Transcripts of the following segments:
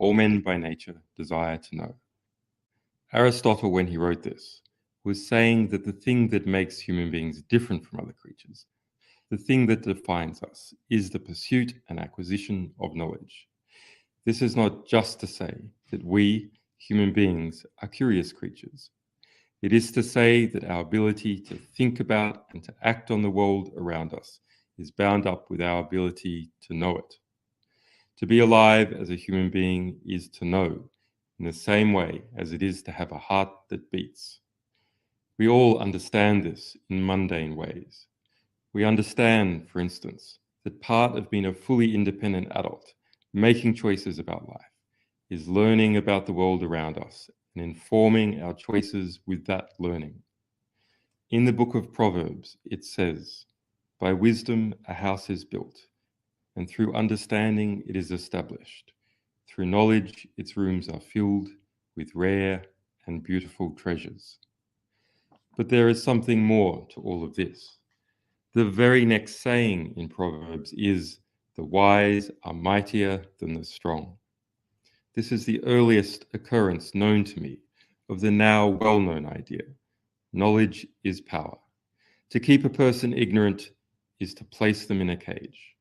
all men by nature desire to know. Aristotle, when he wrote this, was saying that the thing that makes human beings different from other creatures, the thing that defines us, is the pursuit and acquisition of knowledge. This is not just to say that we, human beings, are curious creatures. It is to say that our ability to think about and to act on the world around us is bound up with our ability to know it. To be alive as a human being is to know, in the same way as it is to have a heart that beats. We all understand this in mundane ways. We understand, for instance, that part of being a fully independent adult, making choices about life, is learning about the world around us and informing our choices with that learning. In the book of Proverbs, it says, "By wisdom a house is built, and through understanding it is established. Through knowledge its rooms are filled with rare and beautiful treasures." But there is something more to all of this. The very next saying in Proverbs is, "The wise are mightier than the strong." This is the earliest occurrence known to me of the now well-known idea. Knowledge is power. To keep a person ignorant is to place them in a cage.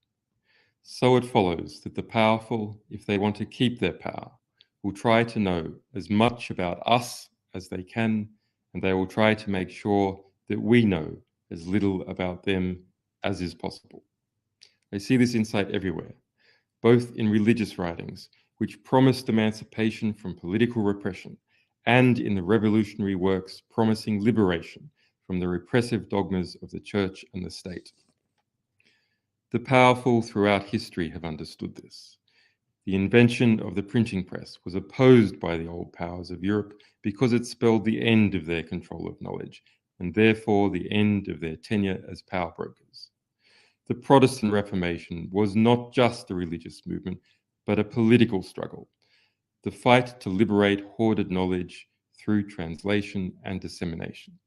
So it follows that the powerful, if they want to keep their power, will try to know as much about us as they can, and they will try to make sure that we know as little about them as is possible. I see this insight everywhere, both in religious writings, which promised emancipation from political repression, and in the revolutionary works promising liberation from the repressive dogmas of the church and the state. The powerful throughout history have understood this. The invention of the printing press was opposed by the old powers of Europe because it spelled the end of their control of knowledge, and therefore the end of their tenure as power brokers. The Protestant Reformation was not just a religious movement, but a political struggle, the fight to liberate hoarded knowledge through translation and dissemination.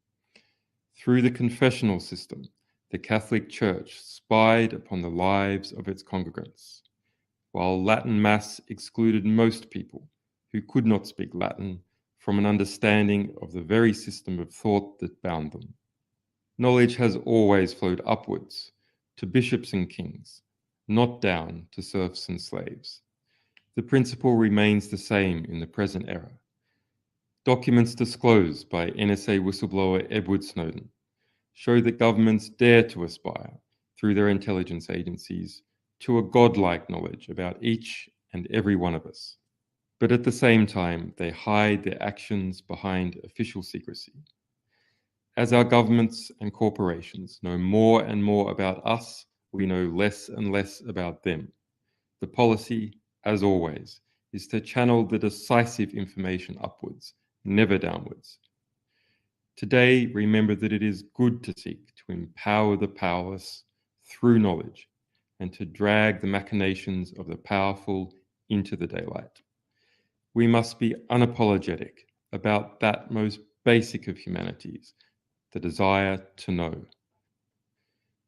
Through the confessional system, the Catholic Church spied upon the lives of its congregants, while Latin Mass excluded most people who could not speak Latin from an understanding of the very system of thought that bound them. Knowledge has always flowed upwards to bishops and kings, not down to serfs and slaves. The principle remains the same in the present era. Documents disclosed by NSA whistleblower Edward Snowden show that governments dare to aspire, through their intelligence agencies, to a godlike knowledge about each and every one of us. But at the same time, they hide their actions behind official secrecy. As our governments and corporations know more and more about us, we know less and less about them. The policy, as always, is to channel the decisive information upwards, never downwards. Today, remember that it is good to seek to empower the powerless through knowledge and to drag the machinations of the powerful into the daylight. We must be unapologetic about that most basic of humanities, the desire to know.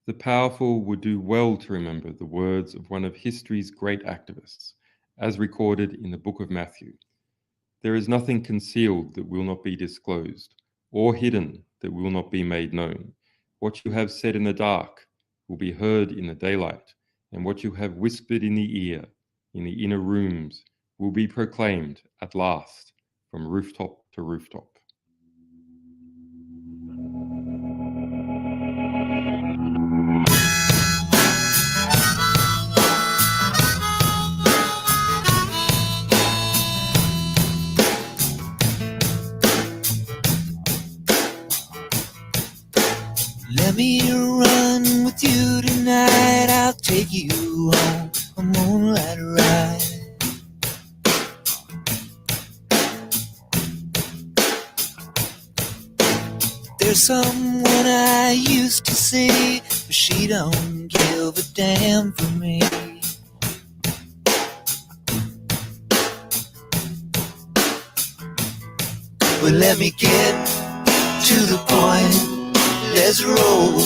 The powerful would do well to remember the words of one of history's great activists, as recorded in the book of Matthew. There is nothing concealed that will not be disclosed, or hidden that will not be made known. What you have said in the dark will be heard in the daylight, and what you have whispered in the ear, in the inner rooms, will be proclaimed at last from rooftop to rooftop. Let me run with you tonight. I'll take you on a moonlight ride. There's someone I used to see, but she don't give a damn for me. But let me get to the point. Let's roll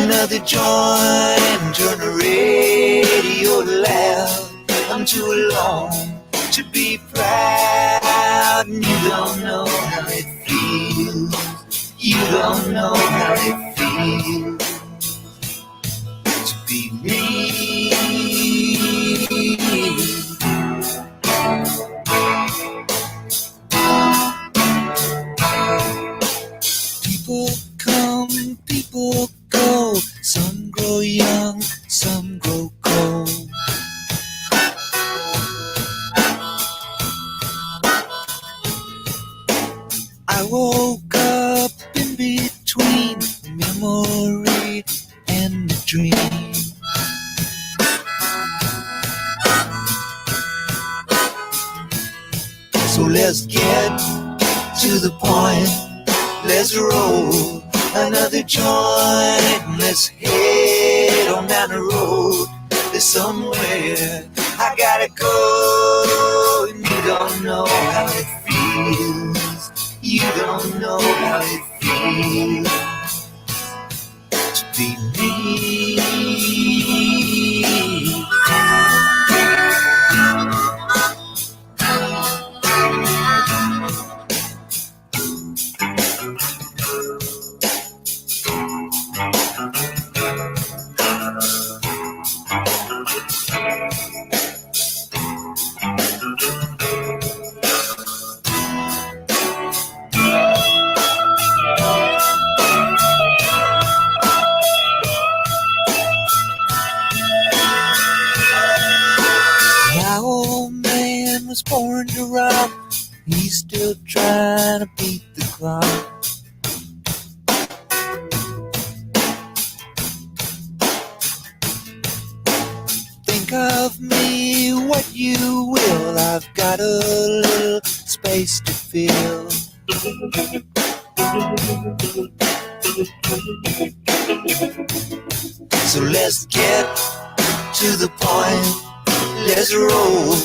another joint and turn the radio loud. I'm too alone to be proud, and you don't know how it feels. You don't know how it feels to be me. People come, people go. Some grow young, some grow cold. I woke up in between a memory and a dream. So let's get to the point. Let's roll another joint. Let's head on down the road. There's somewhere I gotta go, and you don't know how it feels. You don't know how it feels to be me. My old man was born to rock. He's still trying to beat the clock. Think of me what you will. I've got a little space to fill. So let's get to the point. Let's roll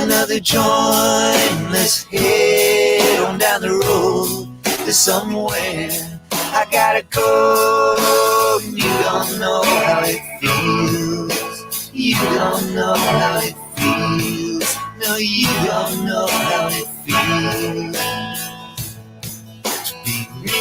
another joint. Let's head on down the road. There's somewhere I gotta go. You don't know how it feels. You don't know how it feels. No, you don't know how it feels to be me.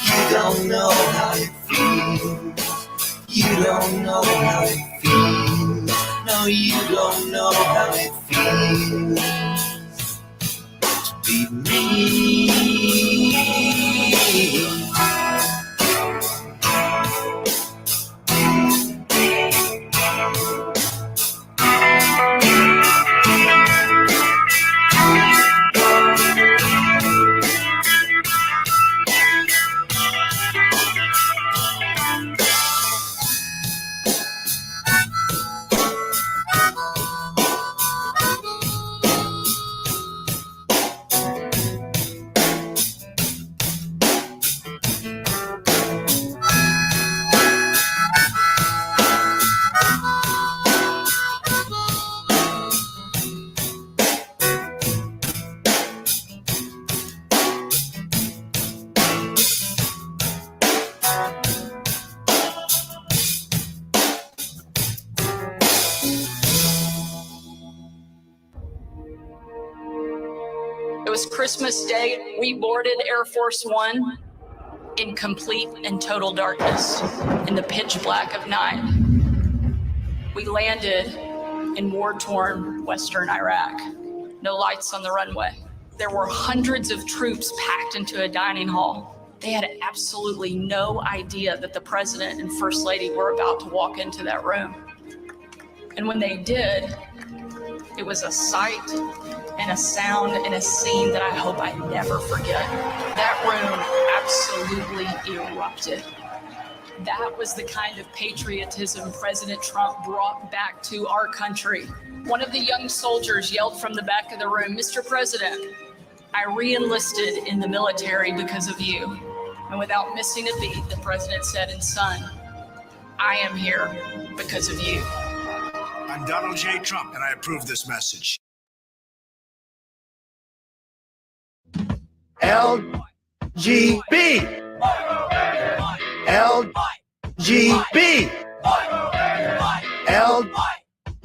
You don't know how it feels. You don't know how it feels. No, you don't know how it feels to be me. It was Christmas Day. We boarded Air Force One in complete and total darkness, in the pitch black of night. We landed in war-torn Western Iraq. No lights on the runway. There were hundreds of troops packed into a dining hall. They had absolutely no idea that the president and first lady were about to walk into that room. And when they did, it was a sight and a sound and a scene that I hope I never forget. That room absolutely erupted. That was the kind of patriotism President Trump brought back to our country. One of the young soldiers yelled from the back of the room, "Mr. President, I re-enlisted in the military because of you." And without missing a beat, the president said, "And son, I am here because of you." I'm Donald J. Trump, and I approve this message. LGB. LGB.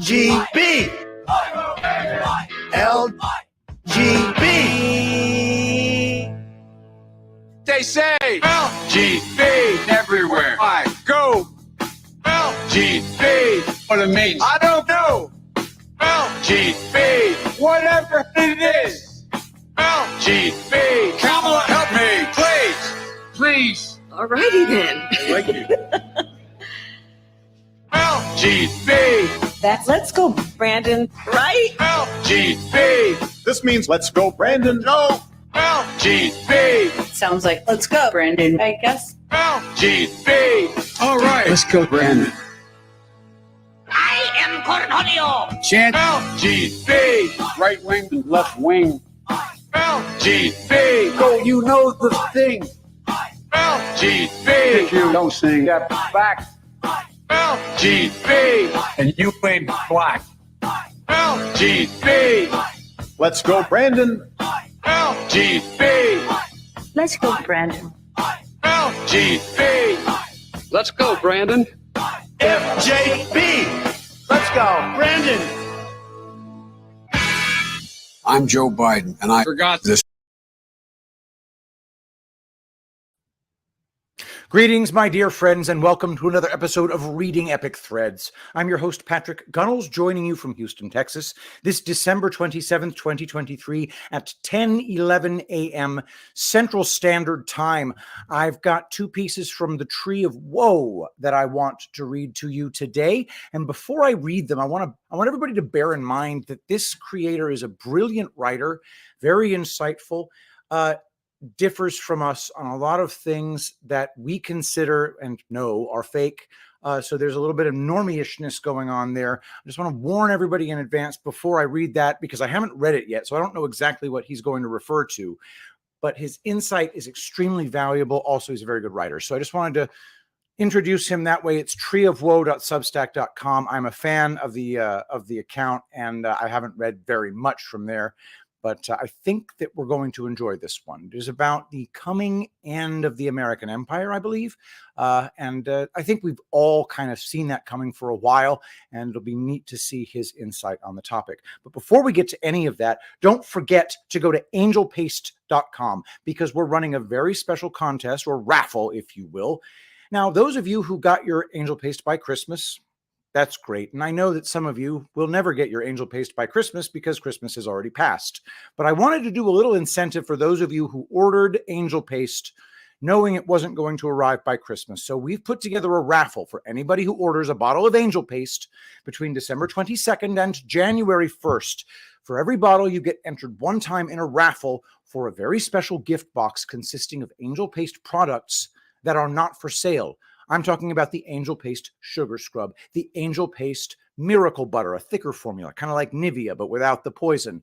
GB. LGB. They say LGB everywhere I go. LGB. What it means, I don't know. LGB. Whatever it is. LGB. Come on, help me, please. Please. Alrighty then. I like you. LGB. That's let's go, Brandon, right? LGB. This means let's go, Brandon. No. LGB. Sounds like let's go, Brandon, I guess. LGB. All right. Let's go, Brandon. I am Cornholio. Chant. LGB. Right wing and left wing. LGB. Go, you know the thing. LGB. If you don't sing, step back. LGB. And you ain't black. LGB. Let's go, Brandon. LGB. Let's go, Brandon. LGB. Let's go, Brandon. FJB. Let's go, Brandon. I'm Joe Biden, and I Forgot this. Greetings, my dear friends, and welcome to another episode of Reading Epic Threads. I'm your host, Patrick Gunnels, joining you from Houston, Texas, this December 27th, 2023 at 10:11 a.m. Central Standard Time. I've got two pieces from the Tree of Woe that I want to read to you today. And before I read them, I want everybody to bear in mind that this creator is a brilliant writer, very insightful, differs from us on a lot of things that we consider and know are fake. So there's a little bit of normie-ishness going on there. I just want to warn everybody in advance before I read that, because I haven't read it yet, so I don't know exactly what he's going to refer to. But his insight is extremely valuable. Also, he's a very good writer. So I just wanted to introduce him that way. It's treeofwoe.substack.com. I'm a fan of the account, and I haven't read very much from there. But I think that we're going to enjoy this one. It is about the coming end of the American Empire, I believe. And I think we've all kind of seen that coming for a while, and it'll be neat to see his insight on the topic. But before we get to any of that, don't forget to go to angelpaste.com, because we're running a very special contest, or raffle, if you will. Now, those of you who got your Angel Paste by Christmas, that's great. And I know that some of you will never get your Angel Paste by Christmas because Christmas has already passed. But I wanted to do a little incentive for those of you who ordered Angel Paste knowing it wasn't going to arrive by Christmas. So we've put together a raffle for anybody who orders a bottle of Angel Paste between December 22nd and January 1st. For every bottle, you get entered one time in a raffle for a very special gift box consisting of Angel Paste products that are not for sale. I'm talking about the Angel Paste Sugar Scrub, the Angel Paste Miracle Butter, a thicker formula, kind of like Nivea, but without the poison.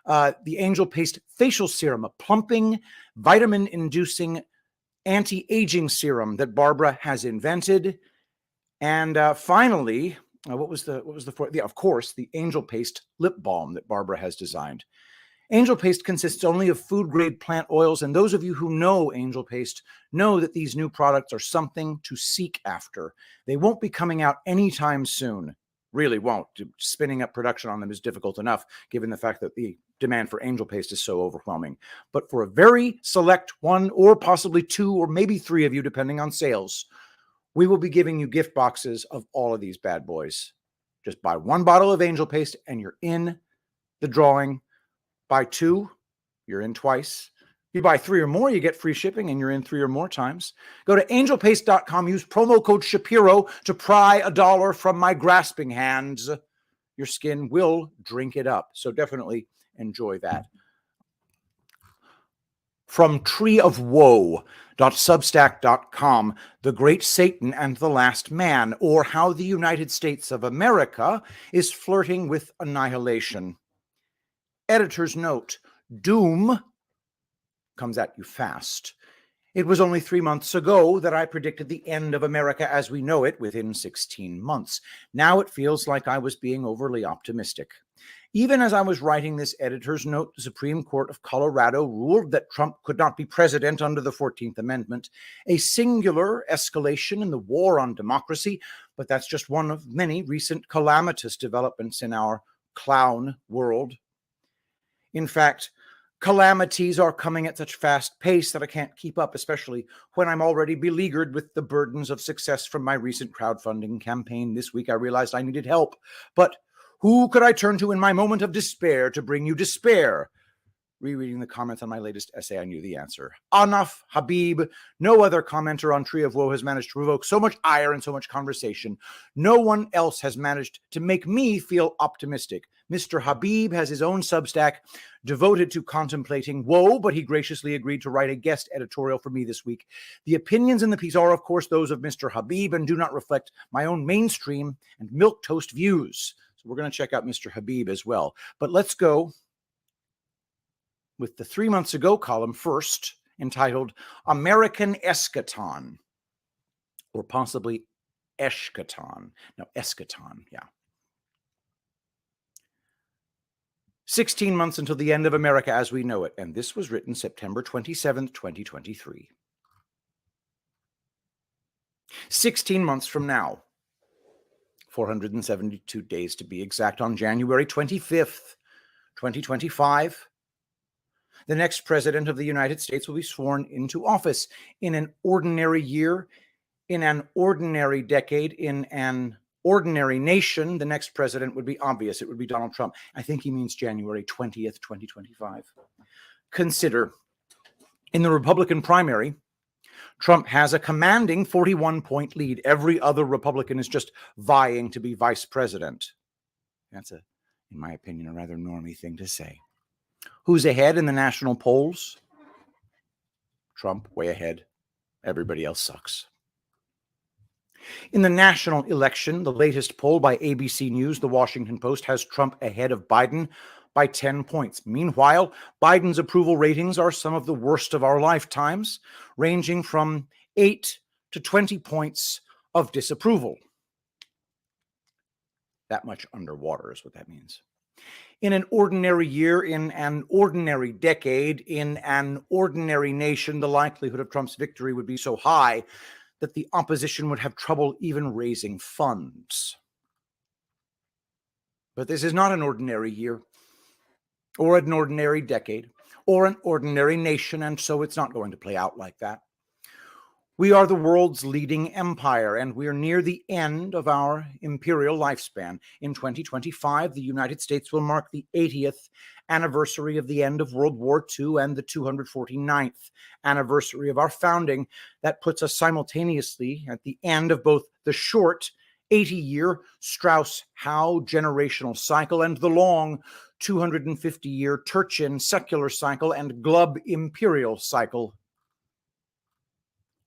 The Angel Paste Facial Serum, a plumping, vitamin-inducing, anti-aging serum that Barbara has invented. And finally, what was the fourth? Yeah, of course, the Angel Paste Lip Balm that Barbara has designed. Angel Paste consists only of food-grade plant oils, and those of you who know Angel Paste know that these new products are something to seek after. They won't be coming out anytime soon. Really won't. Spinning up production on them is difficult enough, given the fact that the demand for Angel Paste is so overwhelming. But for a very select one, or possibly two, or maybe three of you, depending on sales, we will be giving you gift boxes of all of these bad boys. Just buy one bottle of Angel Paste, and you're in the drawing. Buy two, you're in twice. You buy three or more, you get free shipping, and you're in three or more times. Go to angelpaste.com, use promo code Shapiro to pry $1 from my grasping hands. Your skin will drink it up. So definitely enjoy that. From treeofwoe.substack.com, The Great Satan and the Last Man, or How the United States of America is Flirting with Annihilation. Editor's note: doom comes at you fast. It was only 3 months ago that I predicted the end of America as we know it within 16 months. Now it feels like I was being overly optimistic. Even as I was writing this editor's note, the Supreme Court of Colorado ruled that Trump could not be president under the 14th Amendment, a singular escalation in the war on democracy, but that's just one of many recent calamitous developments in our clown world. In fact, calamities are coming at such fast pace that I can't keep up, especially when I'm already beleaguered with the burdens of success from my recent crowdfunding campaign. This week I realized I needed help, but who could I turn to in my moment of despair to bring you despair? Rereading the comments on my latest essay, I knew the answer. Anaf Habib. No other commenter on Tree of Woe has managed to provoke so much ire and so much conversation. No one else has managed to make me feel optimistic. Mr. Habib has his own Substack devoted to contemplating woe, but he graciously agreed to write a guest editorial for me this week. The opinions in the piece are, of course, those of Mr. Habib and do not reflect my own mainstream and milquetoast views. So we're going to check out Mr. Habib as well. But let's go with the 3 months ago column first, entitled American Eschaton, or possibly Eschaton. No, Eschaton, yeah. 16 months until the end of America as we know it, and this was written September 27th, 2023. 16 months from now, 472 days to be exact, on January 25th, 2025, the next president of the United States will be sworn into office. In an ordinary year, in an ordinary decade, in an ordinary nation, the next president would be obvious. It would be Donald Trump. I think he means January 20th, 2025. Consider, in the Republican primary, Trump has a commanding 41-point lead. Every other Republican is just vying to be vice president. That's, in my opinion, a rather normie thing to say. Who's ahead in the national polls? Trump, way ahead. Everybody else sucks. In the national election, the latest poll by ABC News, The Washington Post, has Trump ahead of Biden by 10 points. Meanwhile, Biden's approval ratings are some of the worst of our lifetimes, ranging from 8 to 20 points of disapproval. That much underwater is what that means. In an ordinary year, in an ordinary decade, in an ordinary nation, the likelihood of Trump's victory would be so high that the opposition would have trouble even raising funds. But this is not an ordinary year, or an ordinary decade, or an ordinary nation, and so it's not going to play out like that. We are the world's leading empire, and we're near the end of our imperial lifespan. In 2025, the United States will mark the 80th anniversary of the end of World War II and the 249th anniversary of our founding. That puts us simultaneously at the end of both the short 80-year Strauss-Howe generational cycle and the long 250-year Turchin secular cycle and Glubb imperial cycle.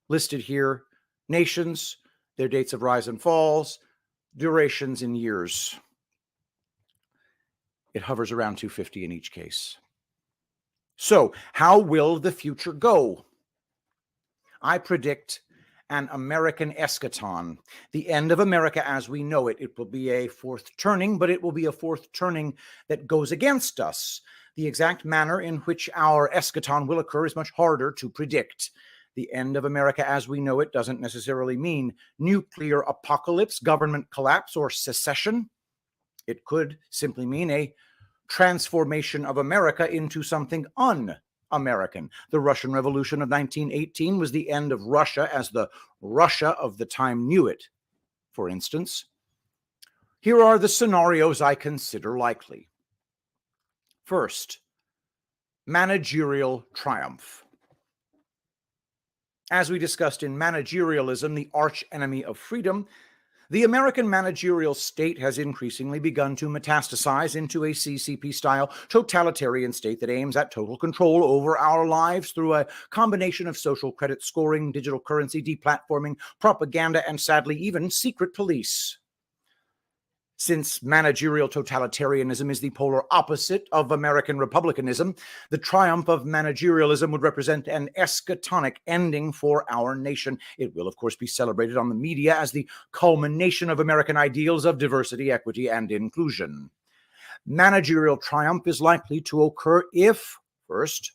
Listed here, nations, their dates of rise and falls, durations in years. It hovers around 250 in each case. So, how will the future go? I predict an American eschaton, the end of America as we know it. It will be a fourth turning, but it will be a fourth turning that goes against us. The exact manner in which our eschaton will occur is much harder to predict. The end of America as we know it doesn't necessarily mean nuclear apocalypse, government collapse, or secession. It could simply mean a transformation of America into something un-American. The Russian Revolution of 1918 was the end of Russia as the Russia of the time knew it, for instance. Here are the scenarios I consider likely. First, managerial triumph. As we discussed in Managerialism, the arch enemy of freedom, the American managerial state has increasingly begun to metastasize into a CCP-style totalitarian state that aims at total control over our lives through a combination of social credit scoring, digital currency, deplatforming, propaganda, and sadly, even secret police. Since managerial totalitarianism is the polar opposite of American republicanism, the triumph of managerialism would represent an eschatonic ending for our nation. It will, of course, be celebrated on the media as the culmination of American ideals of diversity, equity, and inclusion. Managerial triumph is likely to occur if, first,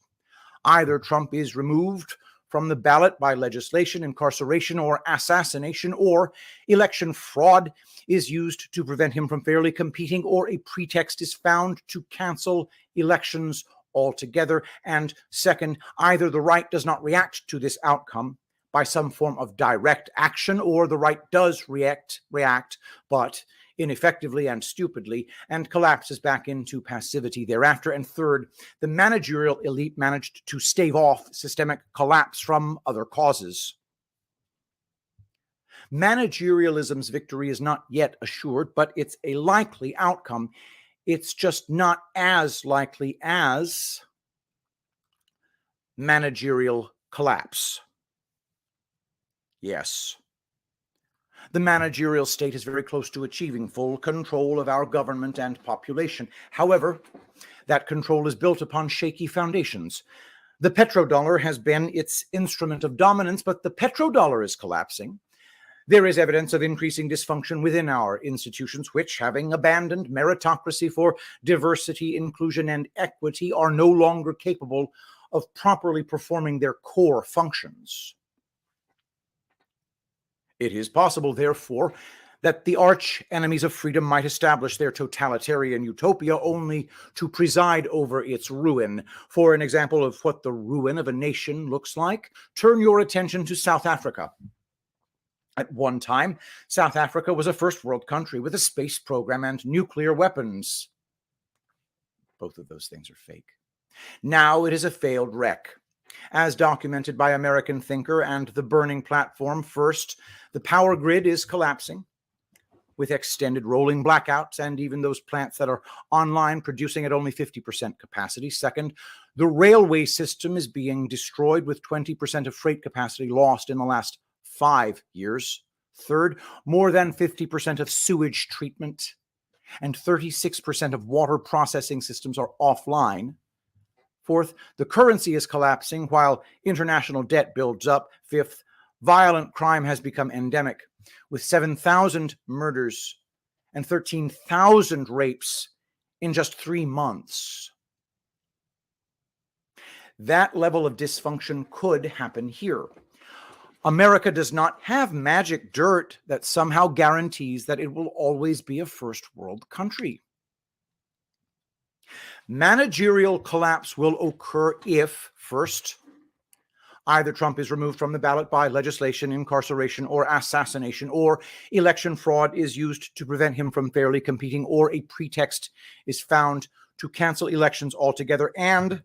either Trump is removed from the ballot by legislation, incarceration, or assassination, or election fraud is used to prevent him from fairly competing, or a pretext is found to cancel elections altogether. And second, either the right does not react to this outcome by some form of direct action, or the right does react, but ineffectively and stupidly, and collapses back into passivity thereafter. And third, the managerial elite managed to stave off systemic collapse from other causes. Managerialism's victory is not yet assured, but it's a likely outcome. It's just not as likely as managerial collapse. Yes. The managerial state is very close to achieving full control of our government and population. However, that control is built upon shaky foundations. The petrodollar has been its instrument of dominance, but the petrodollar is collapsing. There is evidence of increasing dysfunction within our institutions, which, having abandoned meritocracy for diversity, inclusion, and equity, are no longer capable of properly performing their core functions. It is possible, therefore, that the arch enemies of freedom might establish their totalitarian utopia only to preside over its ruin. For an example of what the ruin of a nation looks like, turn your attention to South Africa. At one time, South Africa was a first world country with a space program and nuclear weapons. Both of those things are fake. Now it is a failed wreck. As documented by American Thinker and The Burning Platform, first, the power grid is collapsing with extended rolling blackouts and even those plants that are online producing at only 50% capacity. Second, the railway system is being destroyed with 20% of freight capacity lost in the last 5 years. Third, more than 50% of sewage treatment and 36% of water processing systems are offline. Fourth, the currency is collapsing while international debt builds up. Fifth, violent crime has become endemic, with 7,000 murders and 13,000 rapes in just 3 months. That level of dysfunction could happen here. America does not have magic dirt that somehow guarantees that it will always be a first world country. Managerial collapse will occur if, first, either Trump is removed from the ballot by legislation, incarceration, or assassination, or election fraud is used to prevent him from fairly competing, or a pretext is found to cancel elections altogether, and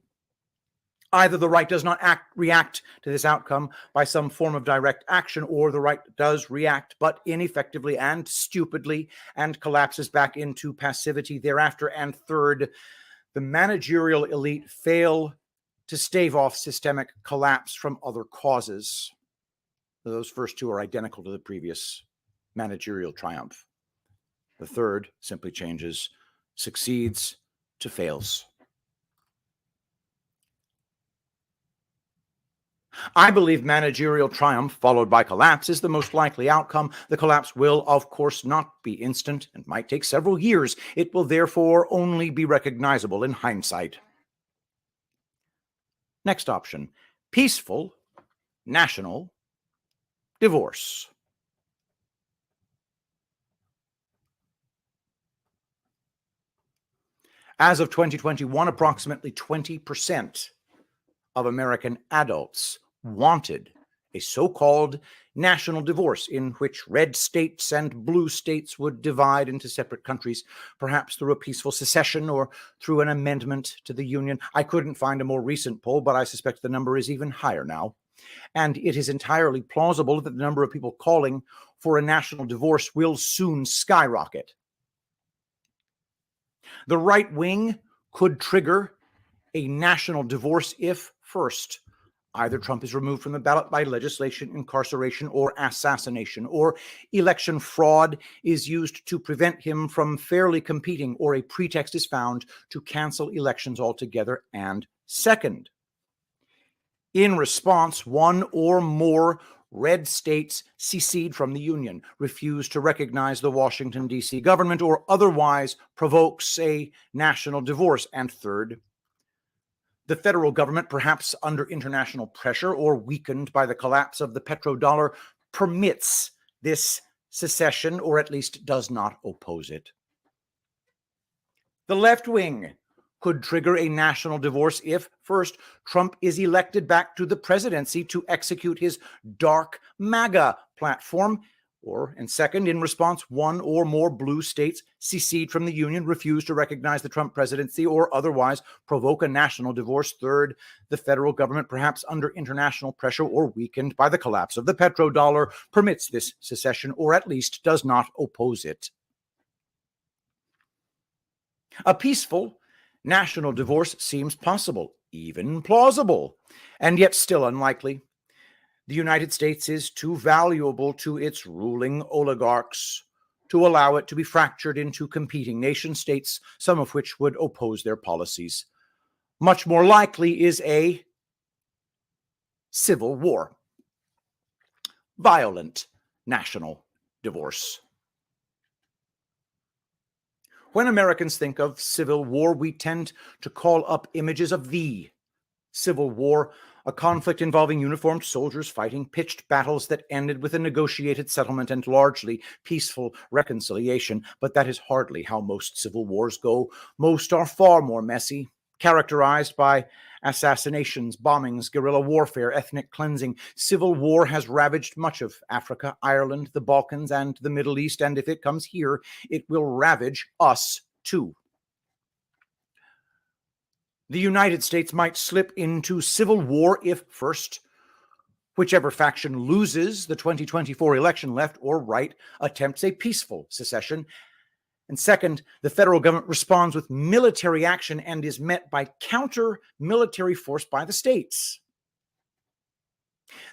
either the right does not react to this outcome by some form of direct action, or the right does react, but ineffectively and stupidly, and collapses back into passivity thereafter. And third, the managerial elite fail to stave off systemic collapse from other causes. Those first two are identical to the previous managerial triumph. The third simply changes succeeds to fails. I believe managerial triumph followed by collapse is the most likely outcome. The collapse will, of course, not be instant and might take several years. It will therefore only be recognizable in hindsight. Next option, peaceful, national divorce. As of 2021, approximately 20% of American adults wanted a so-called national divorce in which red states and blue states would divide into separate countries, perhaps through a peaceful secession or through an amendment to the Union. I couldn't find a more recent poll, but I suspect the number is even higher now. And it is entirely plausible that the number of people calling for a national divorce will soon skyrocket. The right wing could trigger a national divorce if, first, either Trump is removed from the ballot by legislation, incarceration, or assassination, or election fraud is used to prevent him from fairly competing, or a pretext is found to cancel elections altogether, and second, in response, one or more red states secede from the Union, refuse to recognize the Washington, D.C. government, or otherwise provokes a national divorce, and third, the federal government, perhaps under international pressure or weakened by the collapse of the petrodollar, permits this secession, or at least does not oppose it. The left wing could trigger a national divorce if, first, Trump is elected back to the presidency to execute his dark MAGA platform, and second, in response, one or more blue states secede from the Union, refuse to recognize the Trump presidency, or otherwise provoke a national divorce. Third, the federal government, perhaps under international pressure or weakened by the collapse of the petrodollar, permits this secession, or at least does not oppose it. A peaceful national divorce seems possible, even plausible, and yet still unlikely. The United States is too valuable to its ruling oligarchs to allow it to be fractured into competing nation-states, some of which would oppose their policies. Much more likely is a civil war. Violent national divorce. When Americans think of civil war, we tend to call up images of the Civil War, a conflict involving uniformed soldiers fighting pitched battles that ended with a negotiated settlement and largely peaceful reconciliation. But that is hardly how most civil wars go. Most are far more messy, characterized by assassinations, bombings, guerrilla warfare, ethnic cleansing. Civil war has ravaged much of Africa, Ireland, the Balkans, and the Middle East, and if it comes here, it will ravage us too. The United States might slip into civil war if, first, whichever faction loses the 2024 election, left or right, attempts a peaceful secession, and second, the federal government responds with military action and is met by counter-military force by the states.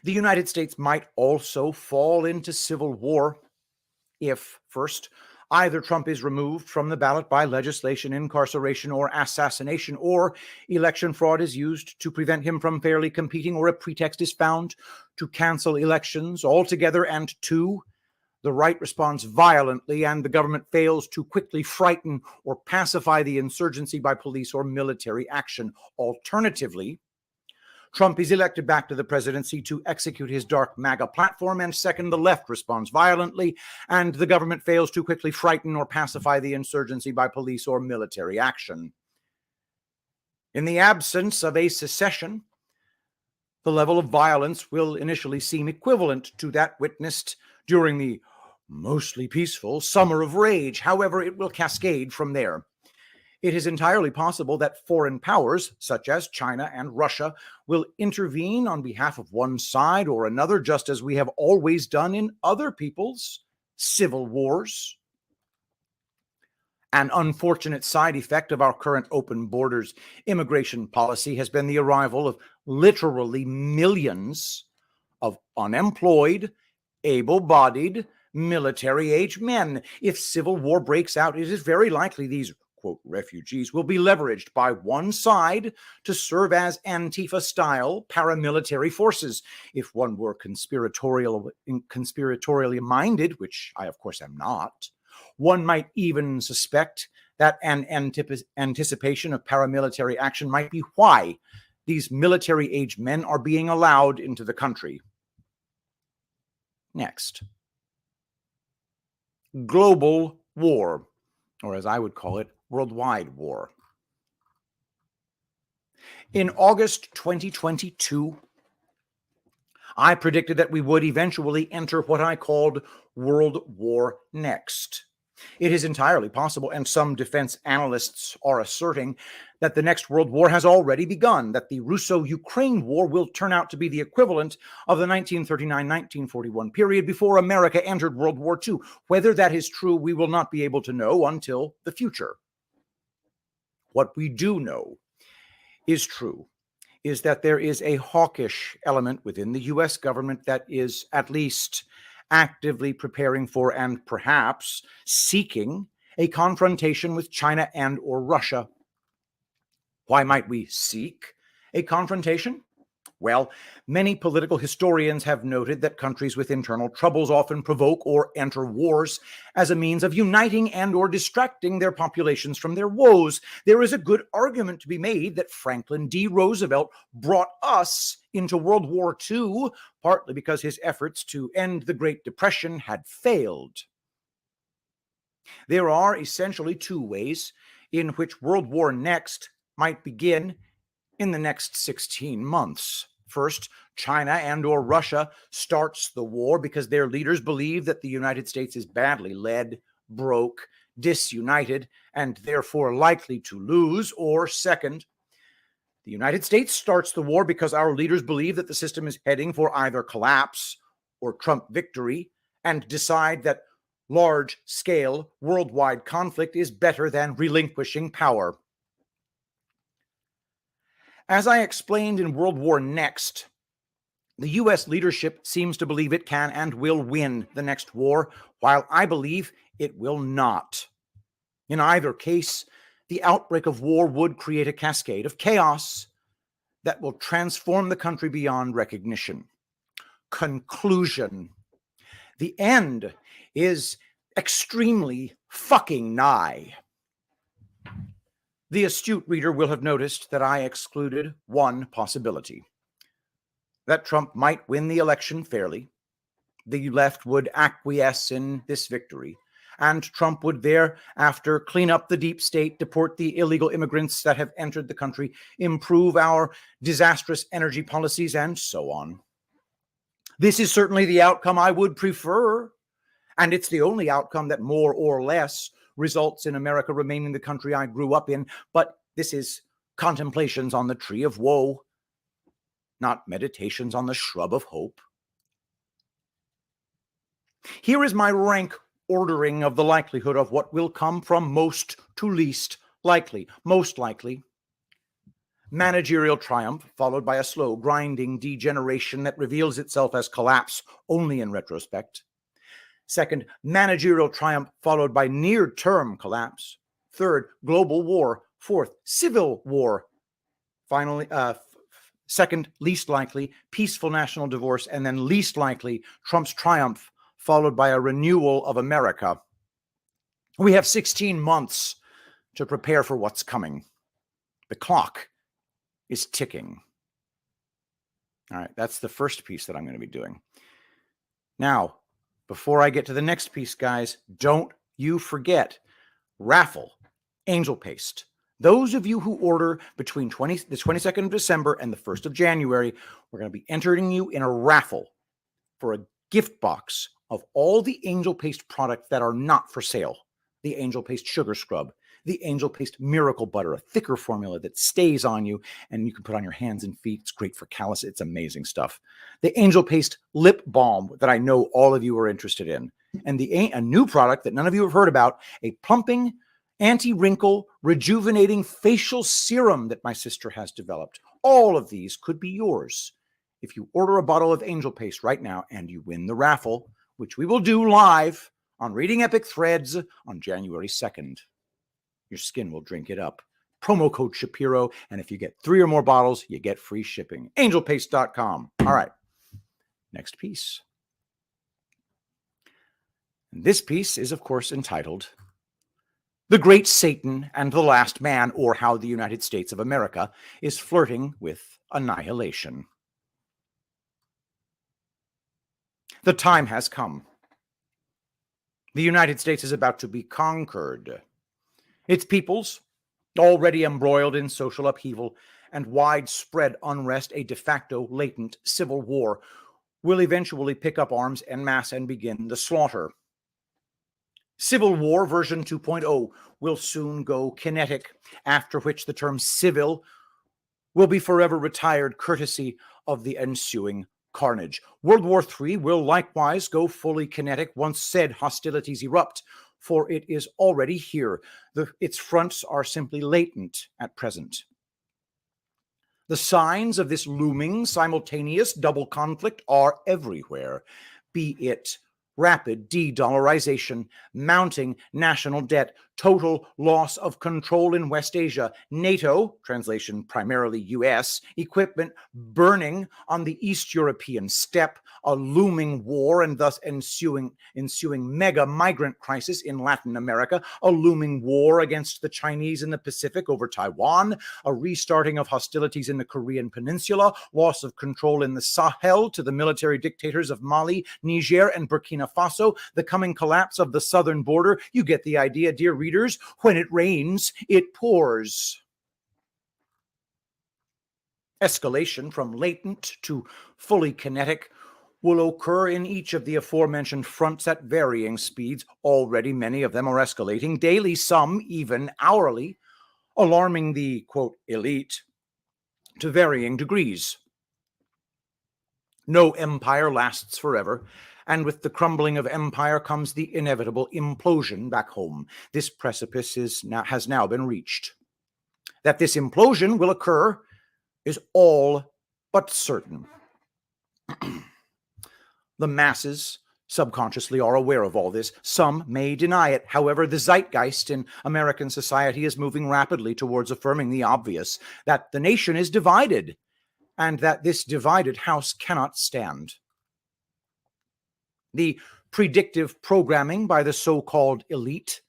The United States might also fall into civil war if, first, either Trump is removed from the ballot by legislation, incarceration, or assassination, or election fraud is used to prevent him from fairly competing, or a pretext is found to cancel elections altogether, and two, the right responds violently and the government fails to quickly frighten or pacify the insurgency by police or military action. Alternatively, Trump is elected back to the presidency to execute his dark MAGA platform, and second, the left responds violently, and the government fails to quickly frighten or pacify the insurgency by police or military action. In the absence of a secession, the level of violence will initially seem equivalent to that witnessed during the mostly peaceful Summer of Rage. However, it will cascade from there. It is entirely possible that foreign powers, such as China and Russia, will intervene on behalf of one side or another, just as we have always done in other people's civil wars. An unfortunate side effect of our current open borders immigration policy has been the arrival of literally millions of unemployed, able-bodied, military-age men. If civil war breaks out, it is very likely these quote, refugees will be leveraged by one side to serve as Antifa-style paramilitary forces. If one were conspiratorially minded, which I, of course, am not, one might even suspect that an anticipation of paramilitary action might be why these military-age men are being allowed into the country. Next. Global war, or as I would call it, worldwide war. In August 2022, I predicted that we would eventually enter what I called World War Next. It is entirely possible, and some defense analysts are asserting, that the next world war has already begun, that the Russo-Ukraine war will turn out to be the equivalent of the 1939-1941 period before America entered World War II. Whether that is true, we will not be able to know until the future. What we do know is true is that there is a hawkish element within the US government that is at least actively preparing for and perhaps seeking a confrontation with China and or Russia. Why might we seek a confrontation? Well, many political historians have noted that countries with internal troubles often provoke or enter wars as a means of uniting and or distracting their populations from their woes. There is a good argument to be made that Franklin D. Roosevelt brought us into World War II, partly because his efforts to end the Great Depression had failed. There are essentially two ways in which World War Next might begin in the next 16 months. First, China and or Russia starts the war because their leaders believe that the United States is badly led, broke, disunited, and therefore likely to lose. Or second, the United States starts the war because our leaders believe that the system is heading for either collapse or Trump victory, and decide that large-scale worldwide conflict is better than relinquishing power. As I explained in World War Next, the U.S. leadership seems to believe it can and will win the next war, while I believe it will not. In either case, the outbreak of war would create a cascade of chaos that will transform the country beyond recognition. Conclusion. The end is extremely fucking nigh. The astute reader will have noticed that I excluded one possibility: that Trump might win the election fairly, the left would acquiesce in this victory, and Trump would thereafter clean up the deep state, deport the illegal immigrants that have entered the country, improve our disastrous energy policies, and so on. This is certainly the outcome I would prefer, and it's the only outcome that more or less results in America remaining the country I grew up in. But this is contemplations on the tree of woe, not meditations on the shrub of hope. Here is my rank ordering of the likelihood of what will come from most to least likely. Most likely, managerial triumph, followed by a slow, grinding degeneration that reveals itself as collapse only in retrospect. Second, managerial triumph followed by near-term collapse. Third, global war. Fourth, civil war. Finally, second, least likely, peaceful national divorce. And then least likely, Trump's triumph followed by a renewal of America. We have 16 months to prepare for what's coming. The clock is ticking. All right, that's the first piece that I'm going to be doing. Now, before I get to the next piece, guys, don't you forget raffle, angel paste. Those of you who order between the 22nd of December and the 1st of January, we're going to be entering you in a raffle for a gift box of all the angel paste products that are not for sale. The angel paste sugar scrub, the angel paste miracle butter, a thicker formula that stays on you and you can put on your hands and feet. It's great for callus. It's amazing stuff. The angel paste lip balm that I know all of you are interested in. And a new product that none of you have heard about, a plumping, anti-wrinkle, rejuvenating facial serum that my sister has developed. All of these could be yours if you order a bottle of angel paste right now and you win the raffle, which we will do live on Reading Epic Threads on January 2nd. Your skin will drink it up. Promo code Shapiro, and if you get 3 or more bottles, you get free shipping. Angelpaste.com. All right, next piece. And this piece is, of course, entitled The Great Satan and the Last Man, or How the United States of America is Flirting with Annihilation. The time has come. The United States is about to be conquered. Its peoples, already embroiled in social upheaval and widespread unrest, a de facto latent civil war, will eventually pick up arms en masse and begin the slaughter. Civil War version 2.0 will soon go kinetic, after which the term civil will be forever retired courtesy of the ensuing carnage. World War III will likewise go fully kinetic once said hostilities erupt, for it is already here. Its fronts are simply latent at present. The signs of this looming simultaneous double conflict are everywhere, be it rapid de-dollarization, mounting national debt, total loss of control in West Asia, NATO, translation primarily US, equipment burning on the East European steppe, a looming war and thus ensuing mega migrant crisis in Latin America, a looming war against the Chinese in the Pacific over Taiwan, a restarting of hostilities in the Korean Peninsula, loss of control in the Sahel to the military dictators of Mali, Niger, and Burkina Faso, the coming collapse of the southern border. You get the idea, dear readers. When it rains, it pours. Escalation from latent to fully kinetic will occur in each of the aforementioned fronts at varying speeds. Already many of them are escalating daily, some even hourly, alarming the, quote, elite to varying degrees. No empire lasts forever, and with the crumbling of empire comes the inevitable implosion back home. This precipice has now been reached. That this implosion will occur is all but certain. The masses subconsciously are aware of all this. Some may deny it. However, the zeitgeist in American society is moving rapidly towards affirming the obvious, that the nation is divided, and that this divided house cannot stand. The predictive programming by the so-called elite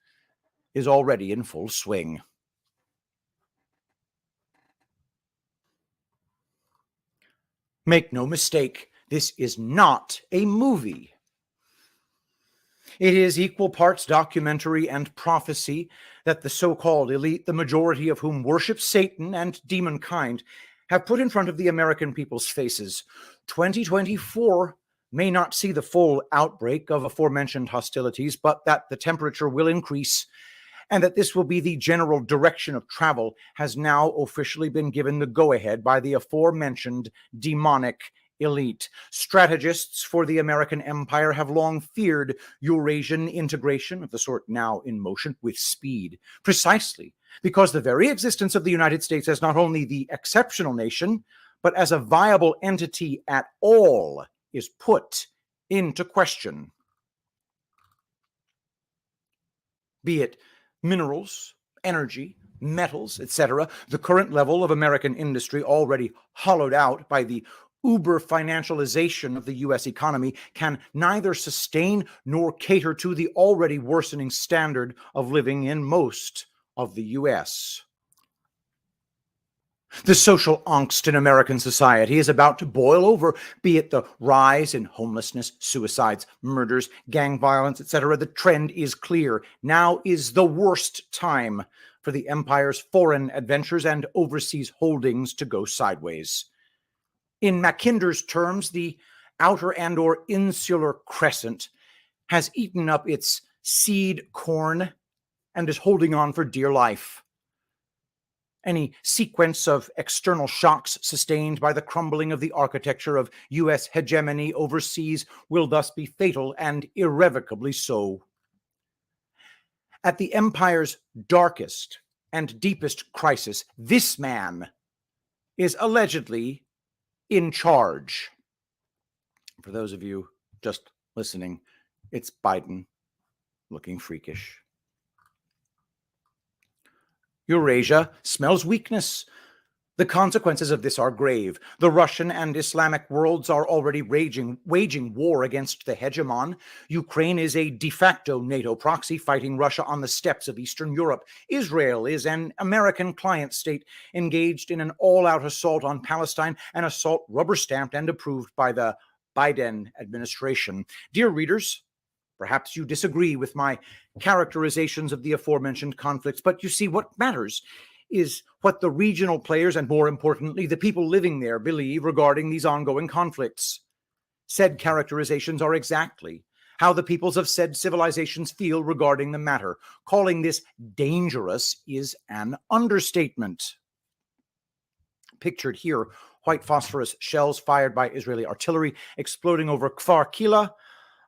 is already in full swing. Make no mistake, this is not a movie. It is equal parts documentary and prophecy that the so-called elite, the majority of whom worship Satan and demonkind, have put in front of the American people's faces. 2024 may not see the full outbreak of aforementioned hostilities, but that the temperature will increase, and that this will be the general direction of travel has now officially been given the go-ahead by the aforementioned demonic elite. Strategists for the American empire have long feared Eurasian integration of the sort now in motion with speed, precisely because the very existence of the United States as not only the exceptional nation, but as a viable entity at all is put into question. Be it minerals, energy, metals, etc., the current level of American industry, already hollowed out by the uber financialization of the U.S. economy, can neither sustain nor cater to the already worsening standard of living in most of the U.S. The social angst in American society is about to boil over, be it the rise in homelessness, suicides, murders, gang violence, etc. The trend is clear. Now is the worst time for the empire's foreign adventures and overseas holdings to go sideways. In Mackinder's terms, the outer and or insular crescent has eaten up its seed corn and is holding on for dear life. Any sequence of external shocks sustained by the crumbling of the architecture of U.S. hegemony overseas will thus be fatal and irrevocably so. At the empire's darkest and deepest crisis, this man is allegedly in charge. For those of you just listening, it's Biden looking freakish. Eurasia smells weakness. The consequences of this are grave. The Russian and Islamic worlds are already waging war against the hegemon. Ukraine is a de facto NATO proxy fighting Russia on the steppes of Eastern Europe. Israel is an American client state engaged in an all-out assault on Palestine, an assault rubber-stamped and approved by the Biden administration. Dear readers, perhaps you disagree with my characterizations of the aforementioned conflicts, but you see, what matters is what the regional players and, more importantly, the people living there believe regarding these ongoing conflicts. Said characterizations are exactly how the peoples of said civilizations feel regarding the matter. Calling this dangerous is an understatement. Pictured here, white phosphorus shells fired by Israeli artillery exploding over Kfar Kila,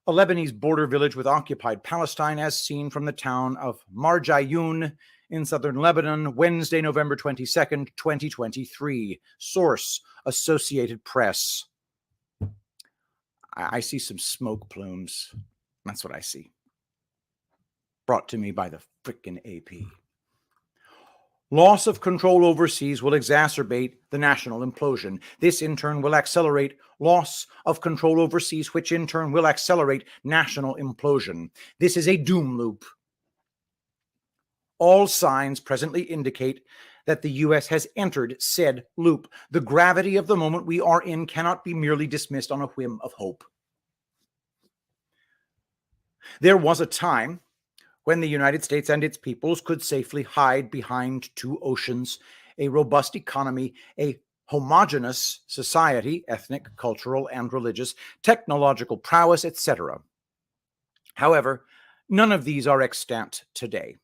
a Lebanese border village with occupied Palestine, as seen from the town of Marjayun in southern Lebanon, Wednesday, November 22nd, 2023. Source, Associated Press. I see some smoke plumes. That's what I see. Brought to me by the frickin' AP. Loss of control overseas will exacerbate the national implosion. This, in turn, will accelerate loss of control overseas, which in turn will accelerate national implosion. This is a doom loop. All signs presently indicate that the U.S. has entered said loop. The gravity of the moment we are in cannot be merely dismissed on a whim of hope. There was a time when the United States and its peoples could safely hide behind two oceans, a robust economy, a homogeneous society, ethnic, cultural, and religious, technological prowess, etc. However, none of these are extant today.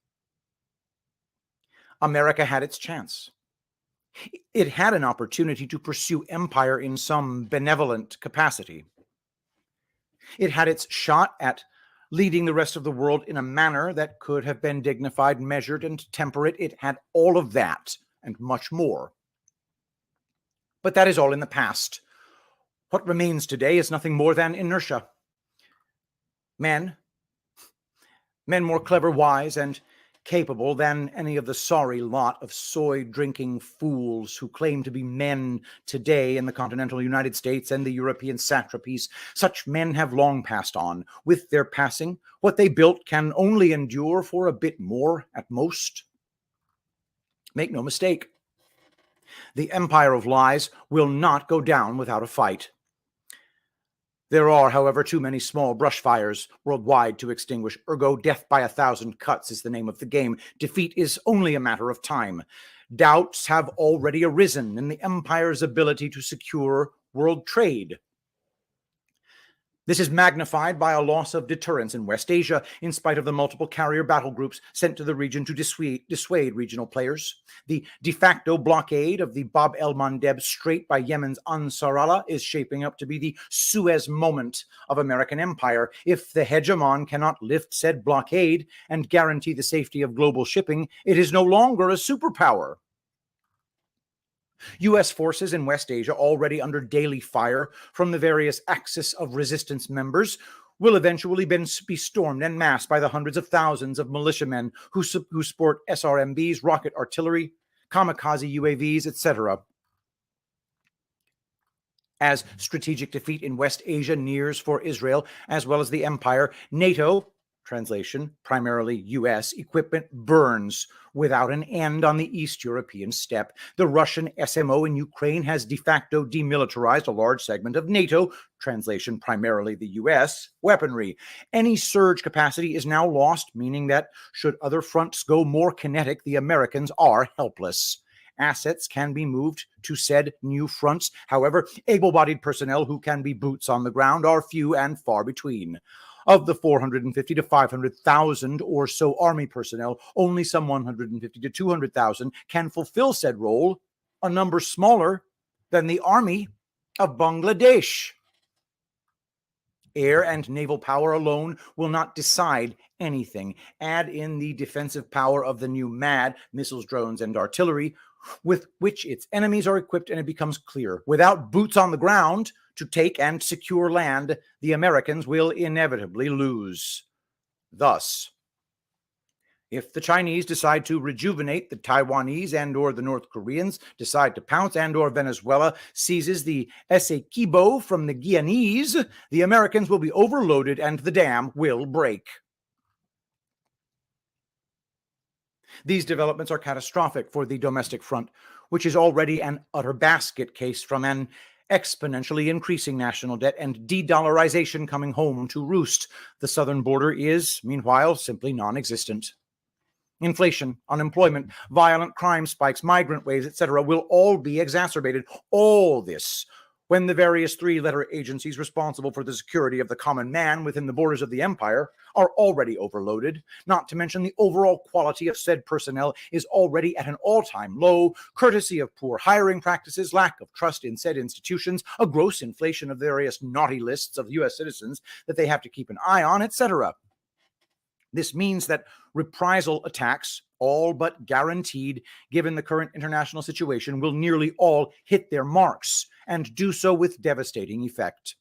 America had its chance. It had an opportunity to pursue empire in some benevolent capacity. It had its shot at leading the rest of the world in a manner that could have been dignified, measured, and temperate. It had all of that and much more. But that is all in the past. What remains today is nothing more than inertia. Men more clever, wise, and capable than any of the sorry lot of soy-drinking fools who claim to be men today in the continental United States and the European satrapies. Such men have long passed on. With their passing, what they built can only endure for a bit more at most. Make no mistake, the empire of lies will not go down without a fight. There are, however, too many small brush fires worldwide to extinguish. Ergo, death by 1,000 cuts is the name of the game. Defeat is only a matter of time. Doubts have already arisen in the empire's ability to secure world trade. This is magnified by a loss of deterrence in West Asia, in spite of the multiple carrier battle groups sent to the region to dissuade regional players. The de facto blockade of the Bab el-Mandeb Strait by Yemen's Ansar Allah is shaping up to be the Suez moment of American empire. If the hegemon cannot lift said blockade and guarantee the safety of global shipping, it is no longer a superpower. U.S. forces in West Asia, already under daily fire from the various Axis of Resistance members, will eventually be stormed en masse by the hundreds of thousands of militiamen who sport SRMBs, rocket artillery, kamikaze UAVs, etc. As strategic defeat in West Asia nears for Israel, as well as the empire, NATO, translation, primarily U.S., equipment burns without an end on the East European steppe. The Russian SMO in Ukraine has de facto demilitarized a large segment of NATO, translation, primarily the U.S., weaponry. Any surge capacity is now lost, meaning that should other fronts go more kinetic, the Americans are helpless. Assets can be moved to said new fronts. However, able-bodied personnel who can be boots on the ground are few and far between. Of the 450 to 500,000 or so Army personnel, only some 150 to 200,000 can fulfill said role, a number smaller than the Army of Bangladesh. Air and naval power alone will not decide anything. Add in the defensive power of the new MAD, missiles, drones, and artillery, with which its enemies are equipped, and it becomes clear. Without boots on the ground to take and secure land, the Americans will inevitably lose. Thus, if the Chinese decide to rejuvenate, the Taiwanese and or the North Koreans decide to pounce, and or Venezuela seizes the Essequibo from the Guyanese, the Americans will be overloaded and the dam will break. These developments are catastrophic for the domestic front, which is already an utter basket case from an exponentially increasing national debt and de-dollarization coming home to roost. The southern border is, meanwhile, simply non-existent. Inflation, unemployment, violent crime spikes, migrant waves, etc. will all be exacerbated. All this when the various three-letter agencies responsible for the security of the common man within the borders of the empire are already overloaded, not to mention the overall quality of said personnel is already at an all-time low, courtesy of poor hiring practices, lack of trust in said institutions, a gross inflation of various naughty lists of U.S. citizens that they have to keep an eye on, etc. This means that reprisal attacks all but guaranteed, given the current international situation, will nearly all hit their marks, and do so with devastating effect.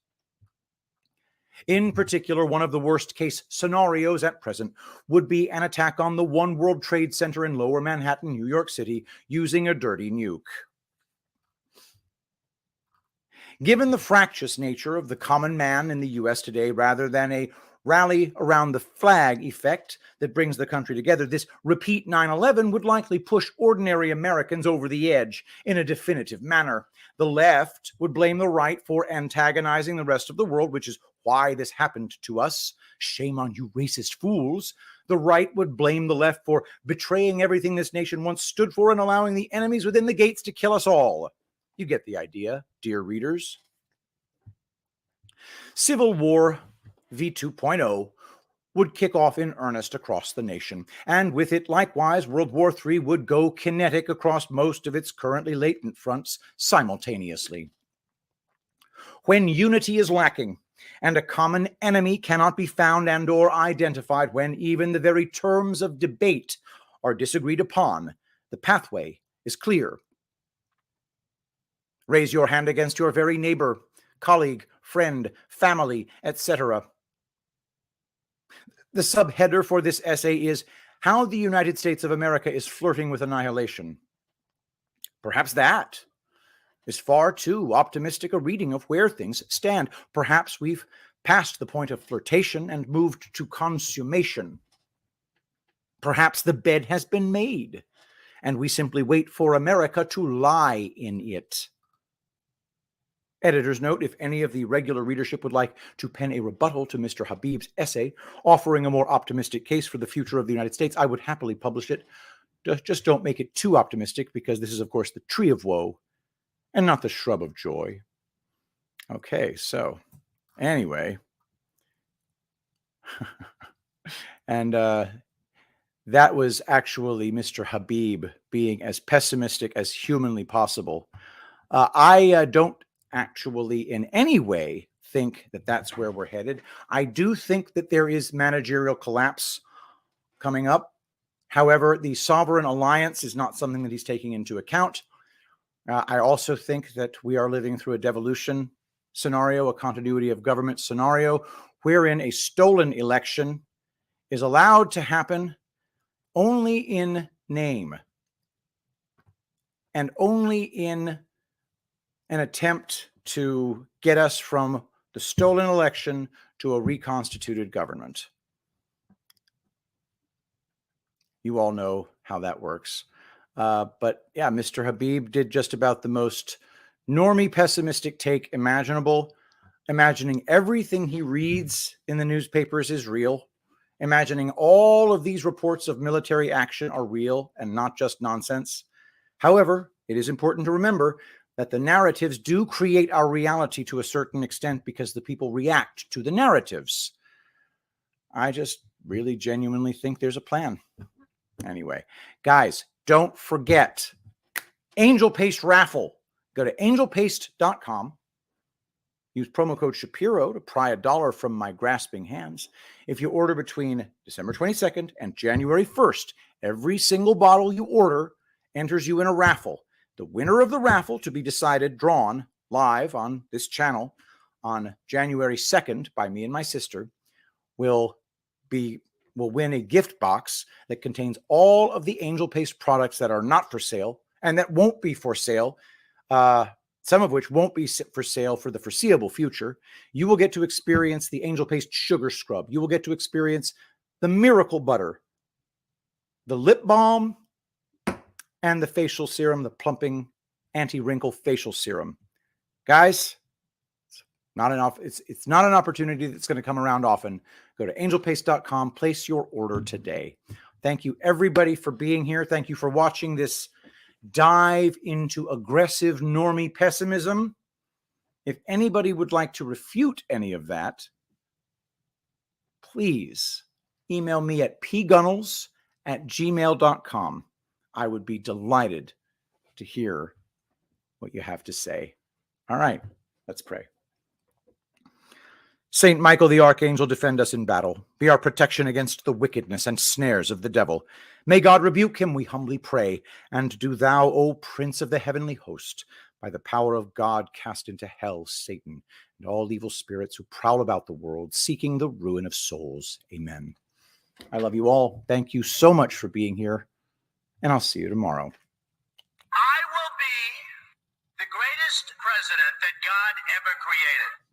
In particular, one of the worst case scenarios at present would be an attack on the One World Trade Center in Lower Manhattan, New York City, using a dirty nuke. Given the fractious nature of the common man in the US today, rather than a rally around the flag effect that brings the country together, this repeat 9/11 would likely push ordinary Americans over the edge in a definitive manner. The left would blame the right for antagonizing the rest of the world, which is why this happened to us. Shame on you racist fools. The right would blame the left for betraying everything this nation once stood for and allowing the enemies within the gates to kill us all. You get the idea, dear readers. Civil War v2.0 would kick off in earnest across the nation, and with it, likewise, World War III would go kinetic across most of its currently latent fronts simultaneously. When unity is lacking, and a common enemy cannot be found and or identified, when even the very terms of debate are disagreed upon, the pathway is clear. Raise your hand against your very neighbor, colleague, friend, family, etc. The subheader for this essay is How the United States of America is Flirting with Annihilation. Perhaps that is far too optimistic a reading of where things stand. Perhaps we've passed the point of flirtation and moved to consummation. Perhaps the bed has been made, and we simply wait for America to lie in it. Editor's note, if any of the regular readership would like to pen a rebuttal to Mr. Habib's essay offering a more optimistic case for the future of the United States, I would happily publish it. Just don't make it too optimistic, because this is, of course, the tree of woe and not the shrub of joy. Okay, so anyway. And that was actually Mr. Habib being as pessimistic as humanly possible. I don't actually in any way think that that's where we're headed. I do think that there is managerial collapse coming up. However, the sovereign alliance is not something that he's taking into account. I also think that we are living through a devolution scenario, a continuity of government scenario, wherein a stolen election is allowed to happen only in name and only in an attempt to get us from the stolen election to a reconstituted government. You all know how that works. But yeah, Mr. Habib did just about the most normie pessimistic take imaginable, imagining everything he reads in the newspapers is real, imagining all of these reports of military action are real and not just nonsense. However, it is important to remember that the narratives do create our reality to a certain extent because the people react to the narratives. I just really genuinely think there's a plan. Anyway, guys, don't forget Angel Paste raffle. Go to angelpaste.com. Use promo code Shapiro to pry $1 from my grasping hands. If you order between December 22nd and January 1st, every single bottle you order enters you in a raffle. The winner of the raffle, to be decided, drawn live on this channel on January 2nd by me and my sister, will win a gift box that contains all of the Angel Paste products that are not for sale and that won't be for sale, some of which won't be for sale for the foreseeable future. You will get to experience the Angel Paste Sugar Scrub. You will get to experience the Miracle Butter, the Lip Balm, and the facial serum, the plumping anti-wrinkle facial serum. Guys, it's not an opportunity that's going to come around often. Go to angelpaste.com, place your order today. Thank you everybody for being here. Thank you for watching this dive into aggressive normie pessimism. If anybody would like to refute any of that, please email me at pgunnels@gmail.com. I would be delighted to hear what you have to say. All right, let's pray. Saint Michael the Archangel, defend us in battle. Be our protection against the wickedness and snares of the devil. May God rebuke him, we humbly pray. And do thou, O Prince of the heavenly host, by the power of God, cast into hell Satan and all evil spirits who prowl about the world, seeking the ruin of souls. Amen. I love you all. Thank you so much for being here, and I'll see you tomorrow. I will be the greatest president that God ever created.